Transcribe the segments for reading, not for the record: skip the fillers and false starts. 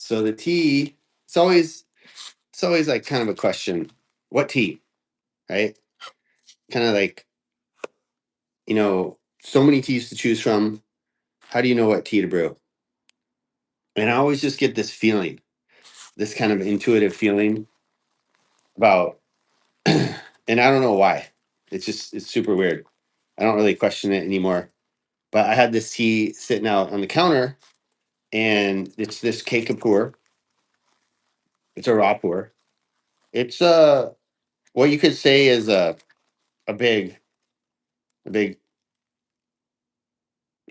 So the tea, it's always like kind of a question. What tea, right? Kind of like, so many teas to choose from. How do you know what tea to brew? And I always just get this feeling, this kind of intuitive feeling about, and I don't know why. It's super weird. I don't really question it anymore. But I had this tea sitting out on the counter, and it's this cake pour. It's a raw pour. It's what you could say is a big a big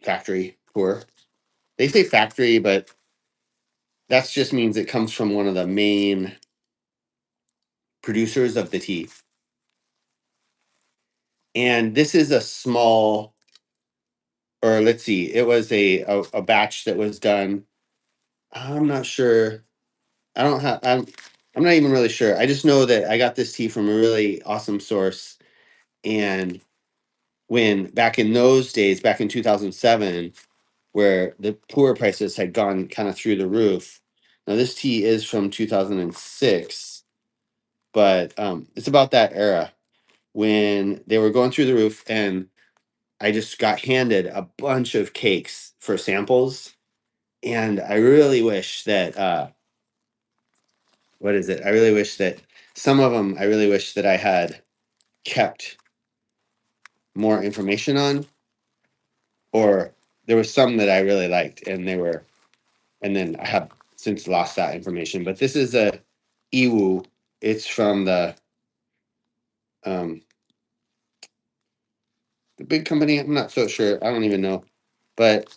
factory pour. They say factory, but that just means it comes from one of the main producers of the tea. And this is a small, or let's see, it was a batch that was done. I'm not sure. I don't have. I'm not even really sure. I just know that I got this tea from a really awesome source. And when back in those days, back in 2007, where the pour prices had gone kind of through the roof. Now this tea is from 2006, but it's about that era when they were going through the roof, and I just got handed a bunch of cakes for samples. And I really wish that what is it? I really wish that some of them, I really wish that I had kept more information on, or there was some that I really liked, and then I have since lost that information. But this is a Iwu. It's from um, the big company. I'm not so sure. I don't even know, but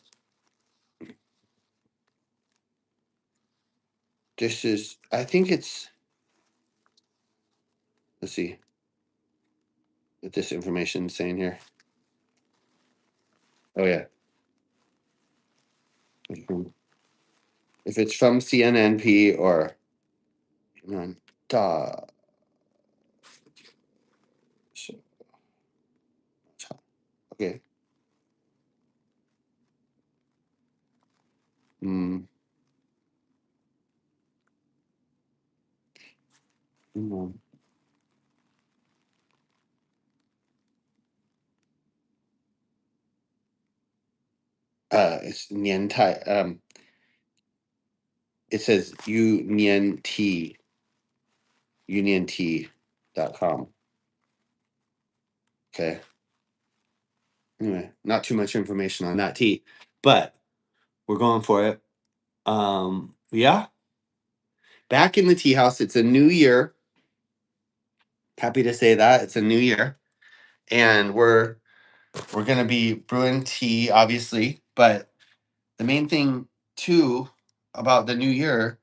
this is. I think it's. Let's see what this information is saying here. Oh yeah, if it's from CNNP or duh. Okay. Mm. Mm. It's Nian Tai. It says uniontea.com. Okay. Anyway, not too much information on that tea, but we're going for it. Yeah. Back in the tea house, it's a new year. Happy to say that it's a new year, and we're gonna be brewing tea, obviously. But the main thing too about the new year,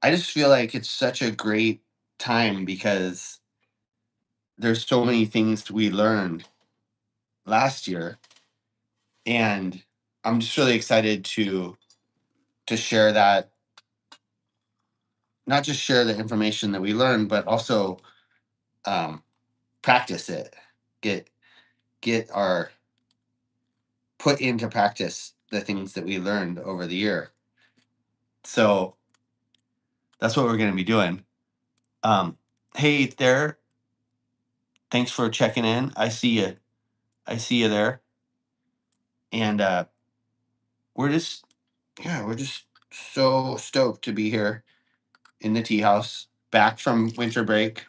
I just feel like it's such a great time because there's so many things we learned last year, and I'm just really excited to share that, not just share the information that we learned, but also um, practice it, get get our put into practice the things that we learned over the year. So that's what we're going to be doing. Hey there, thanks for checking in. I see you. I see you there, and we're just we're just so stoked to be here in the tea house, back from winter break.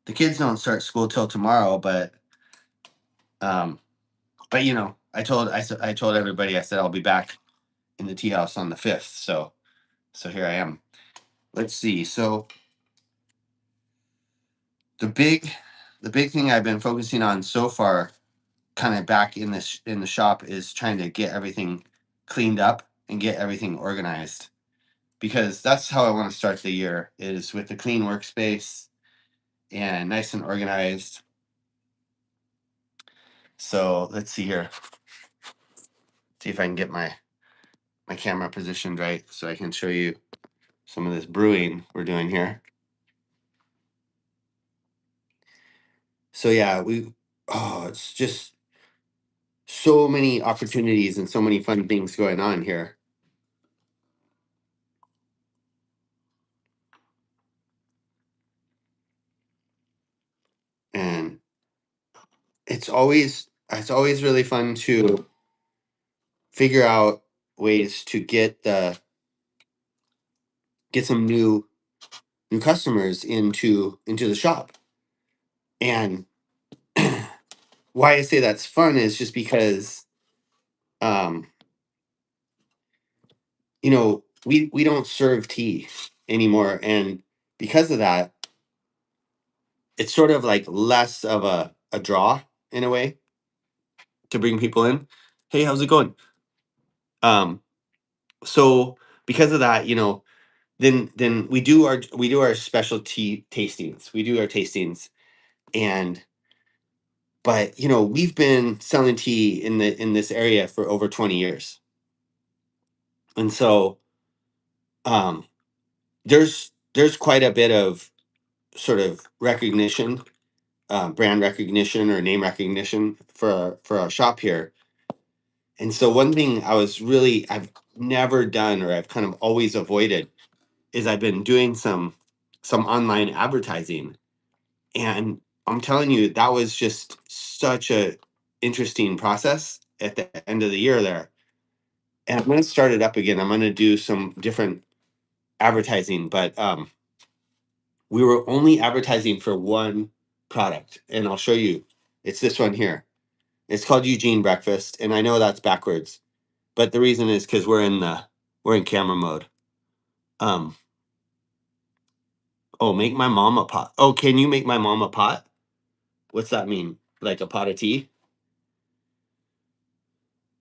The kids don't start school till tomorrow, um, but I told everybody, I said I'll be back in the tea house on the 5th. So here I am. Let's see. So the big the big thing I've been focusing on so far, kind of back in the shop, is trying to get everything cleaned up and get everything organized, because that's how I want to start the year, is with a clean workspace and nice and organized. So let's see here. See if I can get my camera positioned right so I can show you some of this brewing we're doing here. So yeah, it's just so many opportunities and so many fun things going on here. and it's always really fun to figure out ways to get some new customers into the shop. And why I say that's fun is just because um we don't serve tea anymore, and because of that, it's sort of like less of a draw in a way to bring people in. Hey, how's it going? Um so because of that, then we do our specialty tastings. We do our tastings, and but we've been selling tea in this area for over 20 years. And so um there's quite a bit of sort of recognition, brand recognition or name recognition for our shop here. And so one thing I've never done, or I've kind of always avoided, is I've been doing some online advertising. And I'm telling you, that was just such a interesting process at the end of the year there. And I'm going to start it up again. I'm going to do some different advertising, but we were only advertising for one product, and I'll show you. It's this one here. It's called Eugene Breakfast, and I know that's backwards, but the reason is because we're in camera mode. Um, oh, make my mom a pot. Oh, can you make my mom a pot? What's that mean? Like a pot of tea?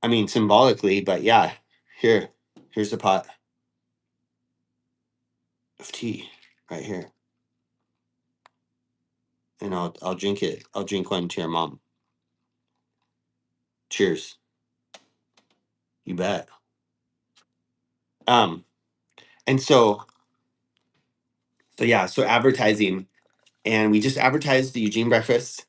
I mean, symbolically, but yeah. Here's the pot of tea right here, and I'll drink it. I'll drink one to your mom. Cheers. You bet. Um, and so yeah, so advertising, and we just advertised the Eugene Breakfast,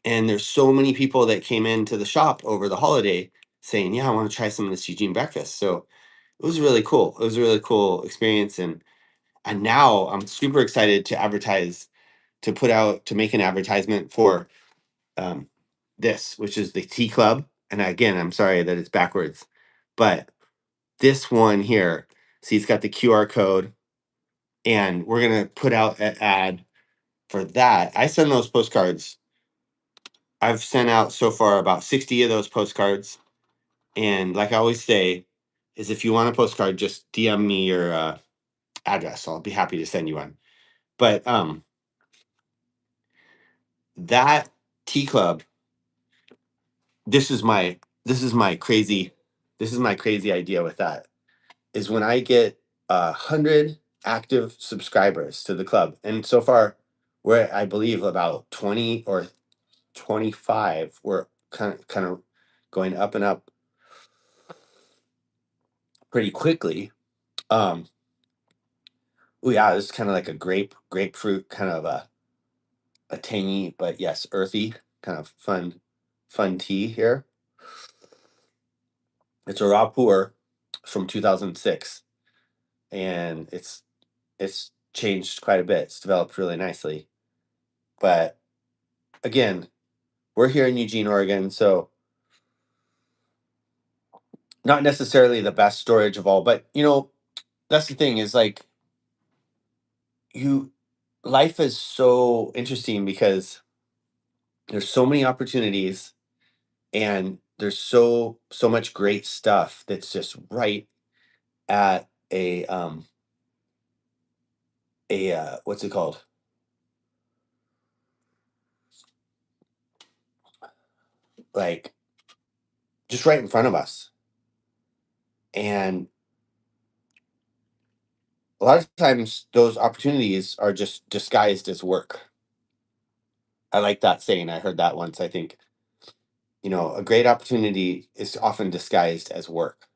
and there's so many people that came into the shop over the holiday saying, "Yeah, I want to try some of this Eugene Breakfast." So it was really cool. It was a really cool experience, and now I'm super excited to advertise, to make an advertisement for um, this, which is the Tea Club. And again, I'm sorry that it's backwards, but this one here, see, it's got the QR code, and we're gonna put out an ad for that. I send those postcards. I've sent out so far about 60 of those postcards. And like I always say, is if you want a postcard, just DM me your address. I'll be happy to send you one. But that tea club, this is my this is my crazy this is my crazy idea with that, is when I get 100 active subscribers to the club. And so far we're I believe about 20 or 25. We're kind of going up and up pretty quickly. Um, oh yeah, this is kind of like a grapefruit, kind of a tangy, but yes, earthy, kind of fun tea here. It's a raw pour from 2006, and it's changed quite a bit. It's developed really nicely. But again, we're here in Eugene, Oregon, so not necessarily the best storage of all, but that's the thing, is like, you life is so interesting because there's so many opportunities, and there's so much great stuff that's just right at a what's it called, like, just right in front of us. And a lot of times those opportunities are just disguised as work. I like that saying. I heard that once. I think a great opportunity is often disguised as work.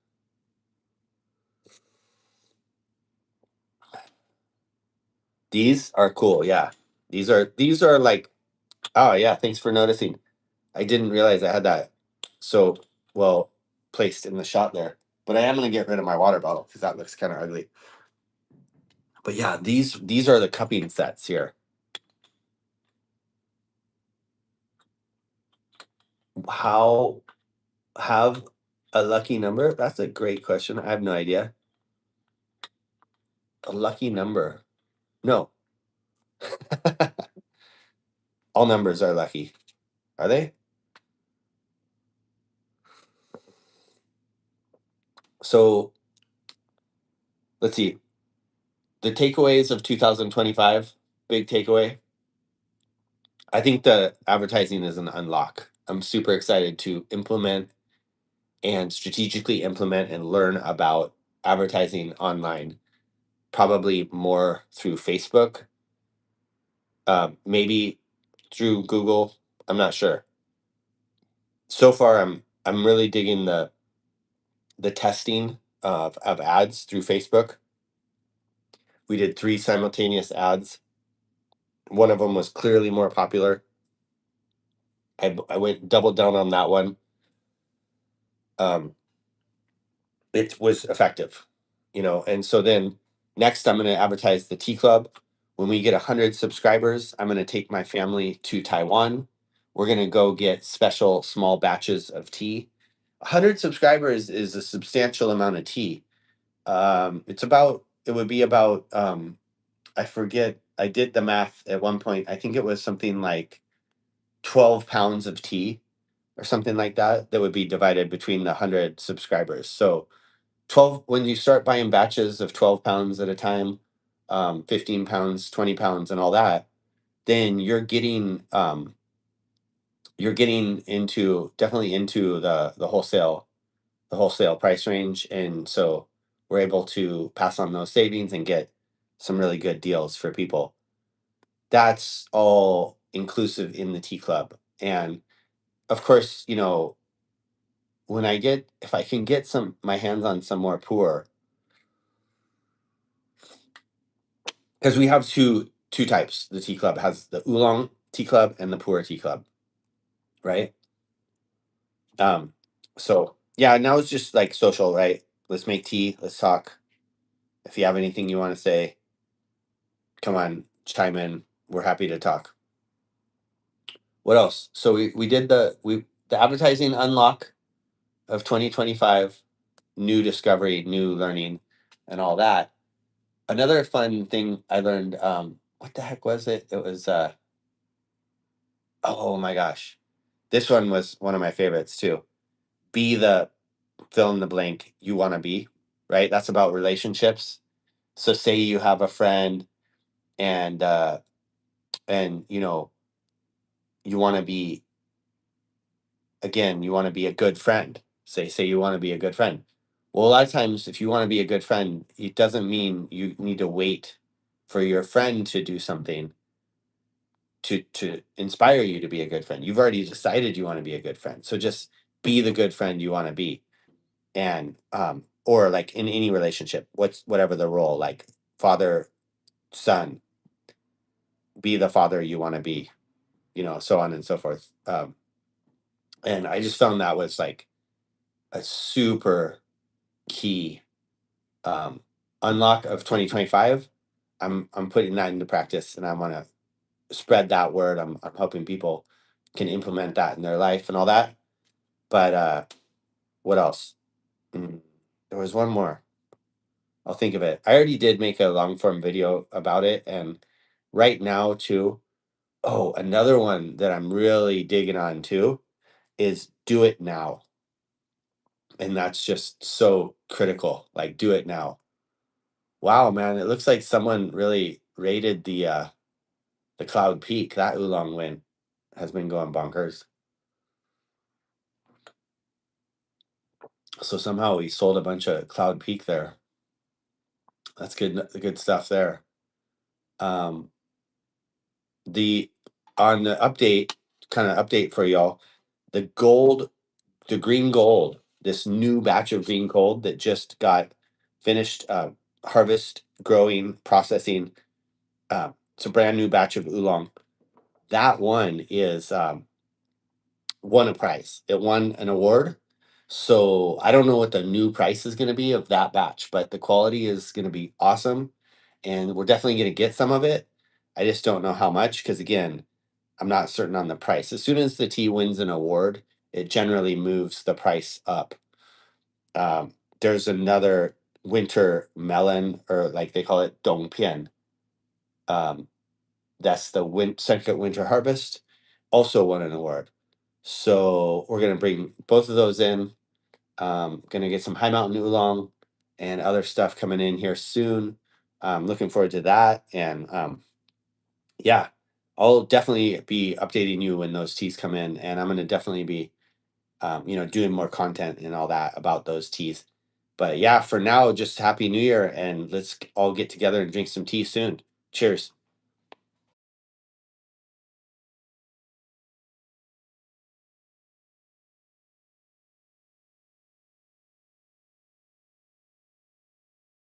These are cool. Yeah, these are like, oh yeah, thanks for noticing. I didn't realize I had that so well placed in the shot there. But I am gonna get rid of my water bottle because that looks kind of ugly. But yeah, these are the cupping sets here. How have a lucky number? That's a great question. I have no idea. A lucky number. No. All numbers are lucky. Are they? So let's see. The takeaways of 2025, big takeaway. I think the advertising is an unlock. I'm super excited to implement and strategically implement and learn about advertising online, probably more through Facebook, maybe through Google. I'm not sure. So far, I'm really digging the testing of ads through Facebook. We did 3 simultaneous ads. One of them was clearly more popular. I went double down on that one. Um, it was effective, and so then next I'm going to advertise the tea club. When we get 100 subscribers, I'm going to take my family to Taiwan. We're going to go get special small batches of tea. 100 subscribers is a substantial amount of tea. It would be about, I forget, I did the math at one point. I think it was something like 12 pounds of tea or something like that, that would be divided between the 100 subscribers. So 12, when you start buying batches of 12 pounds at a time, 15 pounds, 20 pounds, and all that, then you're getting into, definitely into the wholesale price range. And so we're able to pass on those savings and get some really good deals for people. That's all inclusive in the tea club. And of course, if I can get my hands on some more poor, because we have two types. The tea club has the oolong tea club and the pu'er tea club, right? Um, so yeah, now it's just like social, right? Let's make tea. Let's talk. If you have anything you want to say, come on, chime in. We're happy to talk. What else? So we did the advertising unlock of 2025, new discovery, new learning, and all that. Another fun thing I learned. What the heck was it? It was oh my gosh, this one was one of my favorites too. Be the fill in the blank you want to be, right? That's about relationships. So say you have a friend, and you want to be, again, you want to be a good friend. Say you want to be a good friend. Well, a lot of times if you want to be a good friend, it doesn't mean you need to wait for your friend to do something to inspire you to be a good friend. You've already decided you want to be a good friend. So just be the good friend you want to be. And or like in any relationship, whatever the role, like father, son, be the father you want to be, so on and so forth. And I just found that was like a super key um unlock of 2025. I'm putting that into practice, and I want to spread that word. I'm hoping people can implement that in their life and all that. But what else? Mm, there was one more. I'll think of it. I already did make a long form video about it, and right now too. Oh, another one that I'm really digging on too is do it now, and that's just so critical. Like, do it now. Wow, man, it looks like someone really rated the Cloud Peak. That oolong win has been going bonkers. So somehow we sold a bunch of Cloud Peak there. That's good stuff there. Um, the on the update, kind of update for y'all, the gold, the green gold, this new batch of green gold that just got finished harvest, growing, processing. It's a brand new batch of oolong. That one is won a prize. It won an award. So I don't know what the new price is going to be of that batch, but the quality is going to be awesome, and we're definitely going to get some of it. I just don't know how much, because again, I'm not certain on the price. As soon as the tea wins an award, it generally moves the price up. There's another winter melon, or like they call it dongpian. Um, that's the second winter harvest. Also won an award. So we're gonna bring both of those in. Gonna get some high mountain oolong and other stuff coming in here soon. Looking forward to that. And yeah, I'll definitely be updating you when those teas come in, and I'm gonna definitely be doing more content and all that about those teas. But yeah, for now, just happy new year, and let's all get together and drink some tea soon. Cheers.